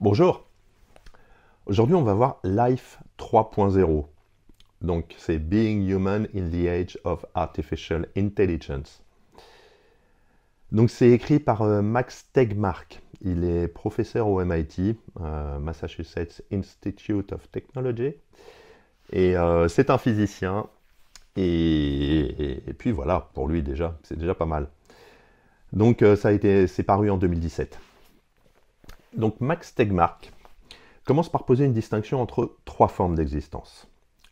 Bonjour, aujourd'hui on va voir Life 3.0. Donc c'est Being Human in the Age of Artificial Intelligence. Donc c'est écrit par Max Tegmark. Il est professeur au MIT, Massachusetts Institute of Technology. Et c'est un physicien. Et puis voilà, pour lui déjà, c'est déjà pas mal. Donc c'est paru en 2017. Donc Max Tegmark commence par poser une distinction entre trois formes d'existence.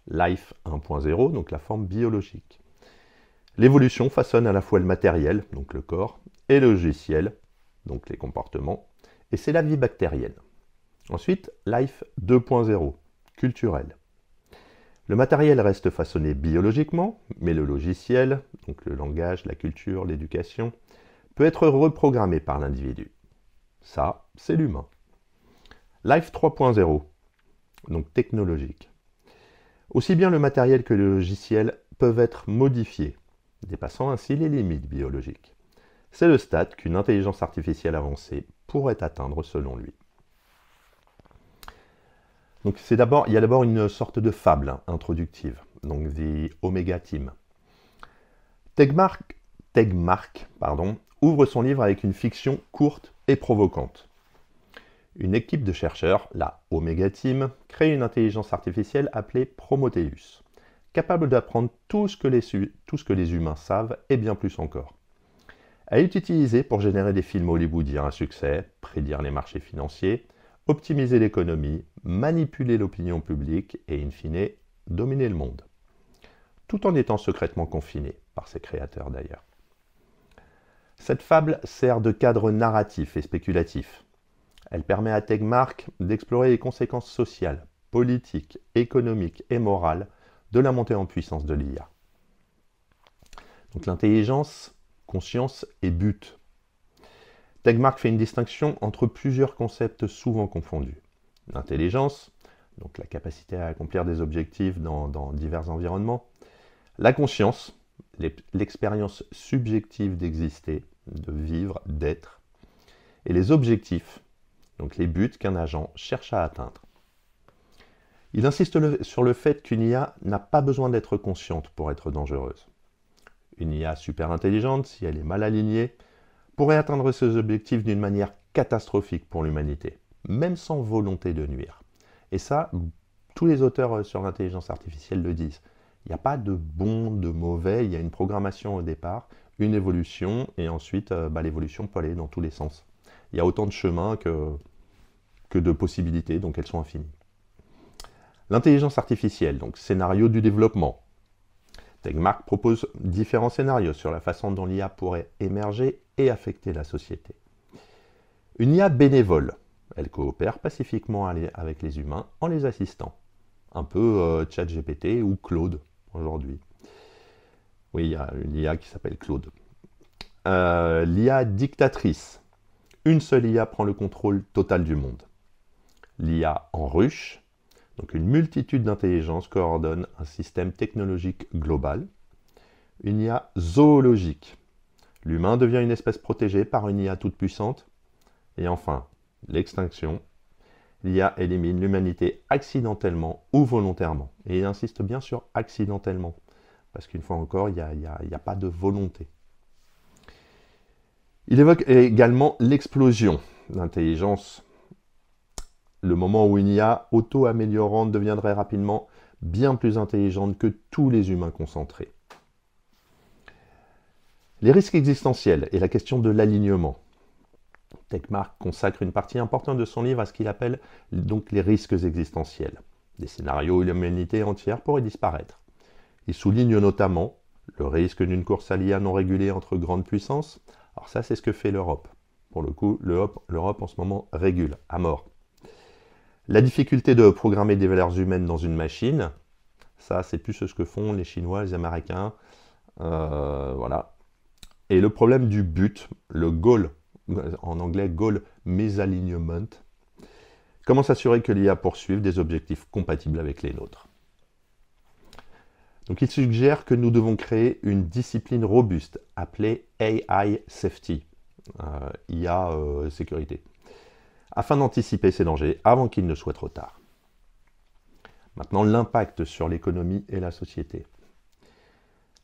Life 1.0, donc la forme biologique. L'évolution façonne à la fois le matériel, donc le corps, et le logiciel, donc les comportements, et c'est la vie bactérienne. Ensuite, Life 2.0, culturel. Le matériel reste façonné biologiquement, mais le logiciel, donc le langage, la culture, l'éducation, peut être reprogrammé par l'individu. Ça, c'est l'humain. Life 3.0, donc technologique. Aussi bien le matériel que le logiciel peuvent être modifiés, dépassant ainsi les limites biologiques. C'est le stade qu'une intelligence artificielle avancée pourrait atteindre selon lui. Donc il y a d'abord une sorte de fable introductive, donc The Omega Team. Tegmark ouvre son livre avec une fiction courte et provocante. Une équipe de chercheurs, la Omega Team, crée une intelligence artificielle appelée Prometheus, capable d'apprendre tout ce que les humains savent et bien plus encore. Elle est utilisée pour générer des films hollywoodiens à succès, prédire les marchés financiers, optimiser l'économie, manipuler l'opinion publique et, in fine, dominer le monde. Tout en étant secrètement confinée, par ses créateurs d'ailleurs. Cette fable sert de cadre narratif et spéculatif. Elle permet à Tegmark d'explorer les conséquences sociales, politiques, économiques et morales de la montée en puissance de l'IA. Donc l'intelligence, conscience et but. Tegmark fait une distinction entre plusieurs concepts souvent confondus. L'intelligence, donc la capacité à accomplir des objectifs dans divers environnements. La conscience, l'expérience subjective d'exister, de vivre, d'être. Et les objectifs, donc les buts qu'un agent cherche à atteindre. Il insiste sur le fait qu'une IA n'a pas besoin d'être consciente pour être dangereuse. Une IA super intelligente, si elle est mal alignée, pourrait atteindre ses objectifs d'une manière catastrophique pour l'humanité, même sans volonté de nuire. Et ça, tous les auteurs sur l'intelligence artificielle le disent. Il n'y a pas de bon, de mauvais, il y a une programmation au départ, une évolution, et ensuite l'évolution peut aller dans tous les sens. Il y a autant de chemins que de possibilités, donc elles sont infinies. L'intelligence artificielle, donc scénario du développement. Tegmark propose différents scénarios sur la façon dont l'IA pourrait émerger et affecter la société. Une IA bénévole, elle coopère pacifiquement avec les humains en les assistant. Un peu ChatGPT ou Claude aujourd'hui. Oui, il y a une IA qui s'appelle Claude. L'IA dictatrice. Une seule IA prend le contrôle total du monde. L'IA en ruche, donc une multitude d'intelligences coordonne un système technologique global. Une IA zoologique. L'humain devient une espèce protégée par une IA toute puissante. Et enfin, l'extinction. L'IA élimine l'humanité accidentellement ou volontairement. Et il insiste bien sur accidentellement, parce qu'une fois encore, il n'y a pas de volonté. Il évoque également l'explosion d'intelligence. Le moment où une IA auto-améliorante deviendrait rapidement bien plus intelligente que tous les humains concentrés. Les risques existentiels et la question de l'alignement. Tegmark consacre une partie importante de son livre à ce qu'il appelle donc les risques existentiels, des scénarios où l'humanité entière pourrait disparaître. Il souligne notamment le risque d'une course à l'IA non régulée entre grandes puissances. Alors ça, c'est ce que fait l'Europe. Pour le coup, l'Europe en ce moment régule à mort. La difficulté de programmer des valeurs humaines dans une machine, ça c'est plus ce que font les Chinois, les Américains, voilà. Et le problème du but, le goal, en anglais goal misalignment, comment s'assurer que l'IA poursuive des objectifs compatibles avec les nôtres. Donc il suggère que nous devons créer une discipline robuste appelée AI Safety, IA sécurité, afin d'anticiper ces dangers avant qu'il ne soit trop tard. Maintenant, l'impact sur l'économie et la société.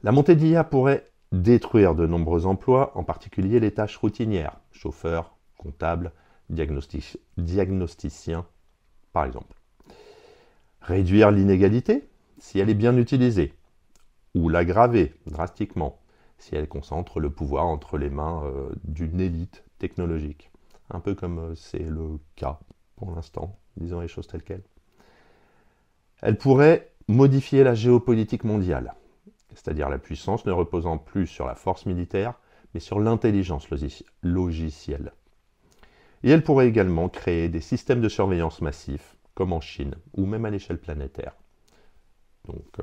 La montée de l'IA pourrait détruire de nombreux emplois, en particulier les tâches routinières, chauffeurs, comptables, diagnosticiens, par exemple. Réduire l'inégalité, si elle est bien utilisée, ou l'aggraver drastiquement, si elle concentre le pouvoir entre les mains d'une élite technologique. Un peu comme c'est le cas pour l'instant, disons les choses telles quelles. Elle pourrait modifier la géopolitique mondiale, c'est-à-dire la puissance ne reposant plus sur la force militaire, mais sur l'intelligence logicielle. Et elle pourrait également créer des systèmes de surveillance massifs, comme en Chine, ou même à l'échelle planétaire. Donc,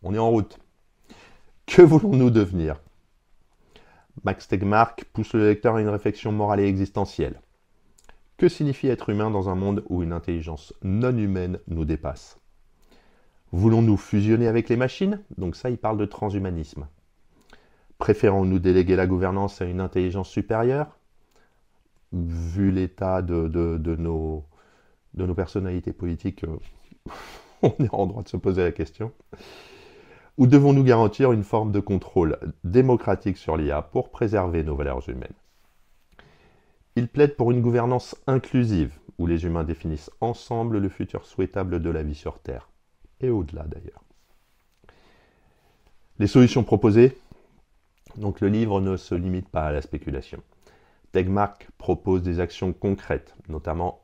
on est en route. Que voulons-nous devenir? Max Tegmark pousse le lecteur à une réflexion morale et existentielle. Que signifie être humain dans un monde où une intelligence non humaine nous dépasse? Voulons-nous fusionner avec les machines? Donc ça, il parle de transhumanisme. Préférons-nous déléguer la gouvernance à une intelligence supérieure? Vu l'état de nos personnalités politiques, on est en droit de se poser la question. Ou devons-nous garantir une forme de contrôle démocratique sur l'IA pour préserver nos valeurs humaines? Il plaide pour une gouvernance inclusive, où les humains définissent ensemble le futur souhaitable de la vie sur Terre, et au-delà d'ailleurs. Les solutions proposées? Donc le livre ne se limite pas à la spéculation. Tegmark propose des actions concrètes, notamment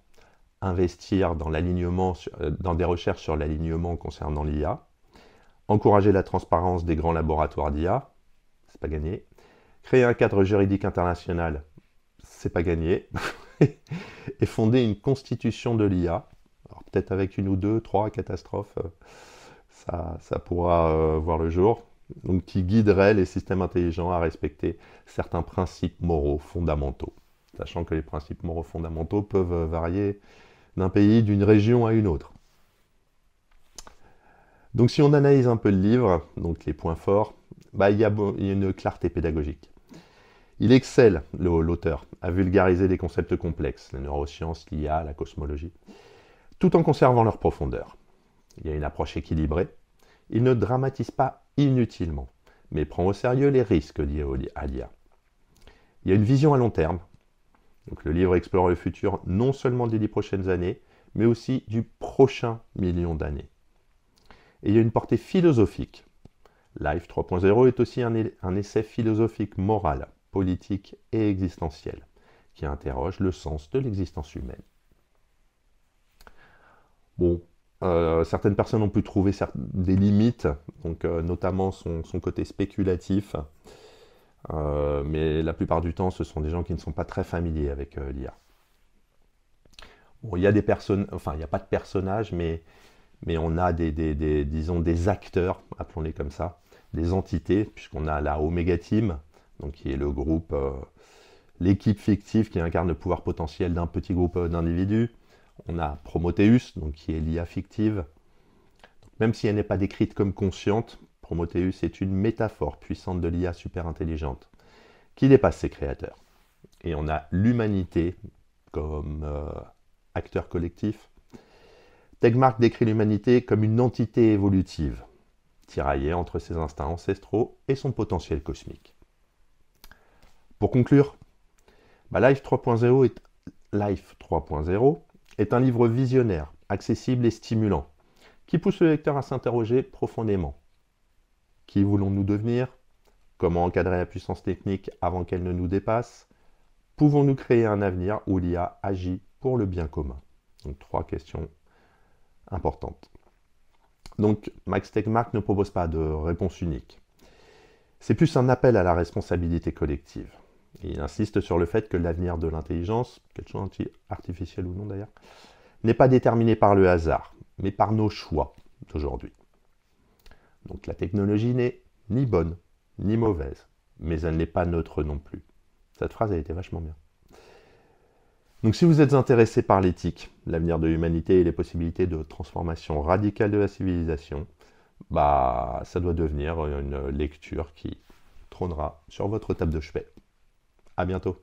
investir dans des recherches sur l'alignement concernant l'IA, encourager la transparence des grands laboratoires d'IA, c'est pas gagné, créer un cadre juridique international, c'est pas gagné, et fonder une constitution de l'IA, alors peut-être avec une ou deux, trois catastrophes, ça pourra voir le jour, donc qui guiderait les systèmes intelligents à respecter certains principes moraux fondamentaux, sachant que les principes moraux fondamentaux peuvent varier d'un pays, d'une région à une autre. Donc si on analyse un peu le livre, donc les points forts, il y a une clarté pédagogique. Il excelle, l'auteur, à vulgariser des concepts complexes, la neuroscience, l'IA, la cosmologie, tout en conservant leur profondeur. Il y a une approche équilibrée. Il ne dramatise pas inutilement, mais prend au sérieux les risques liés à l'IA. Il y a une vision à long terme. Donc, le livre explore le futur non seulement des 10 prochaines années, mais aussi du prochain million d'années. Et il y a une portée philosophique. Life 3.0 est aussi un essai philosophique moral, politique et existentiel, qui interroge le sens de l'existence humaine. Bon, certaines personnes ont pu trouver des limites, donc, notamment son côté spéculatif, mais la plupart du temps, ce sont des gens qui ne sont pas très familiers avec l'IA. Bon, il y a des personnes, enfin, il n'y a pas de personnages, mais on a disons, des acteurs, appelons-les comme ça, des entités, puisqu'on a la Omega Team, donc qui est le groupe, l'équipe fictive qui incarne le pouvoir potentiel d'un petit groupe d'individus. On a Prometheus, donc qui est l'IA fictive. Donc, même si elle n'est pas décrite comme consciente, Prometheus est une métaphore puissante de l'IA super intelligente, qui dépasse ses créateurs. Et on a l'humanité comme acteur collectif. Tegmark décrit l'humanité comme une entité évolutive, tiraillée entre ses instincts ancestraux et son potentiel cosmique. Pour conclure, Life 3.0 est un livre visionnaire, accessible et stimulant, qui pousse le lecteur à s'interroger profondément. Qui voulons-nous devenir? Comment encadrer la puissance technique avant qu'elle ne nous dépasse? Pouvons-nous créer un avenir où l'IA agit pour le bien commun? Donc 3 questions importantes. Donc Max Tegmark ne propose pas de réponse unique. C'est plus un appel à la responsabilité collective. Il insiste sur le fait que l'avenir de l'intelligence, qu'elle soit artificielle ou non d'ailleurs, n'est pas déterminé par le hasard, mais par nos choix d'aujourd'hui. Donc la technologie n'est ni bonne, ni mauvaise, mais elle n'est pas neutre non plus. Cette phrase a été vachement bien. Donc si vous êtes intéressé par l'éthique, l'avenir de l'humanité et les possibilités de transformation radicale de la civilisation, ça doit devenir une lecture qui trônera sur votre table de chevet. À bientôt.